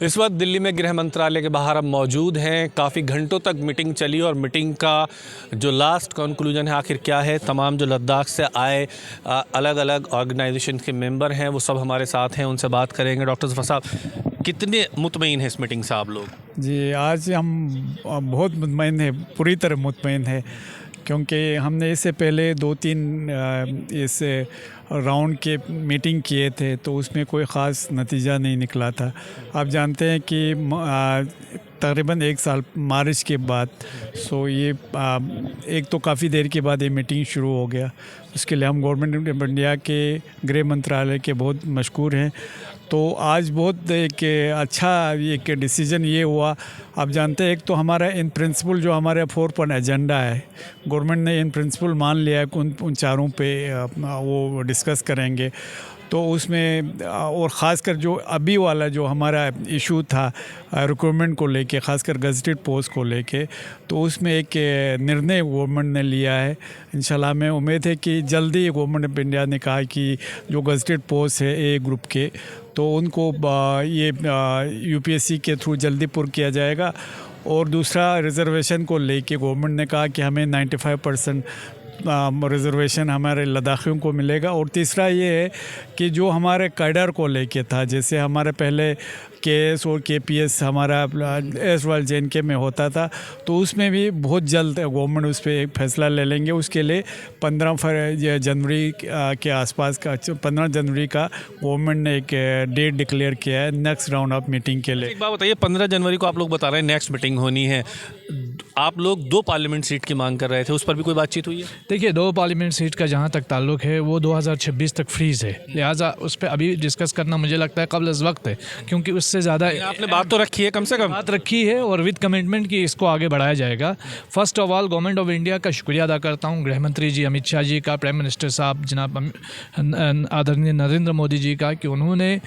इस वक्त दिल्ली में गृह मंत्रालय के बाहर हम मौजूद हैं। काफ़ी घंटों तक मीटिंग चली और मीटिंग का जो लास्ट कंक्लूजन है आखिर क्या है, तमाम जो लद्दाख से आए अलग अलग ऑर्गेनाइजेशन के मेंबर हैं वो सब हमारे साथ हैं, उनसे बात करेंगे। डॉक्टर ज़फ़र साहब, कितने मुतमईन हैं इस मीटिंग से आप लोग? जी, आज हम बहुत मुतमईन हैं, पूरी तरह मुतमईन हैं, क्योंकि हमने इससे पहले 2-3 इस राउंड के मीटिंग किए थे तो उसमें कोई ख़ास नतीजा नहीं निकला था। आप जानते हैं कि तकरीबन 1 साल मार्च के बाद ये एक तो काफ़ी देर के बाद ये मीटिंग शुरू हो गया। उसके लिए हम गवर्नमेंट ऑफ इंडिया के गृह मंत्रालय के बहुत मशकूर हैं। तो आज बहुत एक अच्छा एक डिसीजन ये हुआ। आप जानते हैं, एक तो हमारा इन प्रिंसिपल जो हमारे 4 पॉइंट एजेंडा है, गवर्नमेंट ने इन प्रिंसिपल मान लिया है कि उन चारों पे वो डिस्कस करेंगे। तो उसमें और ख़ासकर जो अभी वाला जो हमारा इशू था रिक्रूटमेंट को लेके, ख़ासकर गज़टेड पोस्ट को लेके, तो उसमें एक निर्णय गवर्नमेंट ने लिया है। इंशाल्लाह हमें उम्मीद है कि जल्दी गवर्नमेंट ऑफ इंडिया ने कहा कि जो गज़टेड पोस्ट है ए ग्रुप के, तो उनको ये यूपीएससी के थ्रू जल्दी पुर किया जाएगा। और दूसरा, रिज़र्वेशन को लेके गवर्नमेंट ने कहा कि हमें 95% रिज़र्वेशन हमारे लद्दाखियों को मिलेगा। और तीसरा ये है कि जो हमारे कैडर को लेके था, जैसे हमारे पहले केएस और केपीएस हमारा एस वाल JNK में होता था, तो उसमें भी बहुत जल्द गवर्नमेंट उस पर एक फ़ैसला ले लेंगे। उसके लिए 15 जनवरी के आसपास का 15 जनवरी का गवर्नमेंट ने एक डेट डिक्लेयर किया है नेक्स्ट राउंड ऑफ मीटिंग के लिए। एक बात बताइए, 15 जनवरी को आप लोग बता रहे हैं नेक्स्ट मीटिंग होनी है। आप लोग 2 पार्लियामेंट सीट की मांग कर रहे थे, उस पर भी कोई बातचीत हुई है? देखिए, 2 पार्लियामेंट सीट का जहाँ तक ताल्लुक है वो 2026 तक फ्रीज़ है, लिहाजा उस पर अभी डिस्कस करना मुझे लगता है कब्ल अज़ वक्त है, क्योंकि उससे ज़्यादा आपने बात तो रखी है, कम से कम बात रखी है और विद कमिटमेंट कि इसको आगे बढ़ाया जाएगा। First of all government of India का शुक्रिया अदा करता हूँ, गृह मंत्री जी अमित शाह जी का, प्राइम मिनिस्टर साहब जनाब आदरणीय नरेंद्र मोदी जी का, कि उन्होंने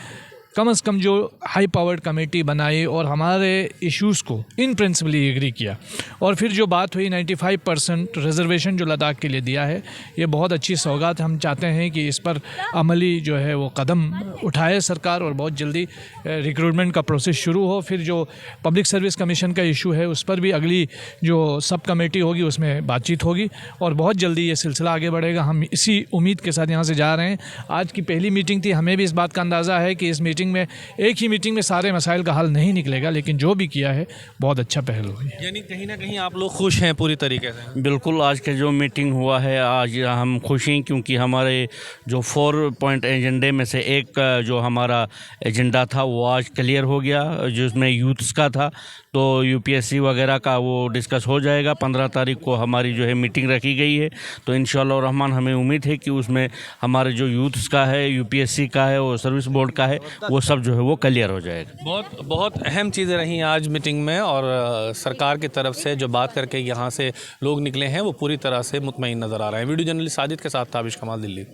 कम से कम जो हाई पावर्ड कमेटी बनाई और हमारे इश्यूज़ को इन प्रिंसिपली एग्री किया। और फिर जो बात हुई 95% रिजर्वेशन जो लद्दाख के लिए दिया है, ये बहुत अच्छी सौगात। हम चाहते हैं कि इस पर अमली जो है वो कदम उठाए सरकार और बहुत जल्दी रिक्रूटमेंट का प्रोसेस शुरू हो। फिर जो पब्लिक सर्विस कमीशन का इशू है उस पर भी अगली जो सब कमेटी होगी उसमें बातचीत होगी और बहुत जल्दी ये सिलसिला आगे बढ़ेगा। हम इसी उम्मीद के साथ यहाँ से जा रहे हैं। आज की पहली मीटिंग थी, हमें भी इस बात का अंदाज़ा है कि इस मीटिंग में एक ही मीटिंग में सारे मसाइल का हल नहीं निकलेगा, लेकिन जो भी किया है बहुत अच्छा पहल हुई है। यानी कहीं ना कहीं आप लोग खुश हैं पूरी तरीके से? बिल्कुल, आज का जो मीटिंग हुआ है आज हम खुश हैं, क्योंकि हमारे जो 4 पॉइंट एजेंडे में से एक जो हमारा एजेंडा था वो आज क्लियर हो गया, जिसमें यूथ्स का था। तो यूपीएससी वगैरह का वो डिस्कस हो जाएगा। 15 तारीख को हमारी जो है मीटिंग रखी गई है, तो इंशाअल्लाह रहमान हमें उम्मीद है कि उसमें हमारे जो यूथ्स का है, यूपीएससी का है और सर्विस बोर्ड का है, वो सब जो है वो क्लियर हो जाएगा। बहुत बहुत अहम चीज़ें रही आज मीटिंग में और सरकार की तरफ से जो बात करके यहाँ से लोग निकले हैं वो पूरी तरह से मुतमईन नज़र आ रहे हैं। वीडियो जर्नलिस्ट साजिद के साथ ताबिश कमाल, दिल्ली।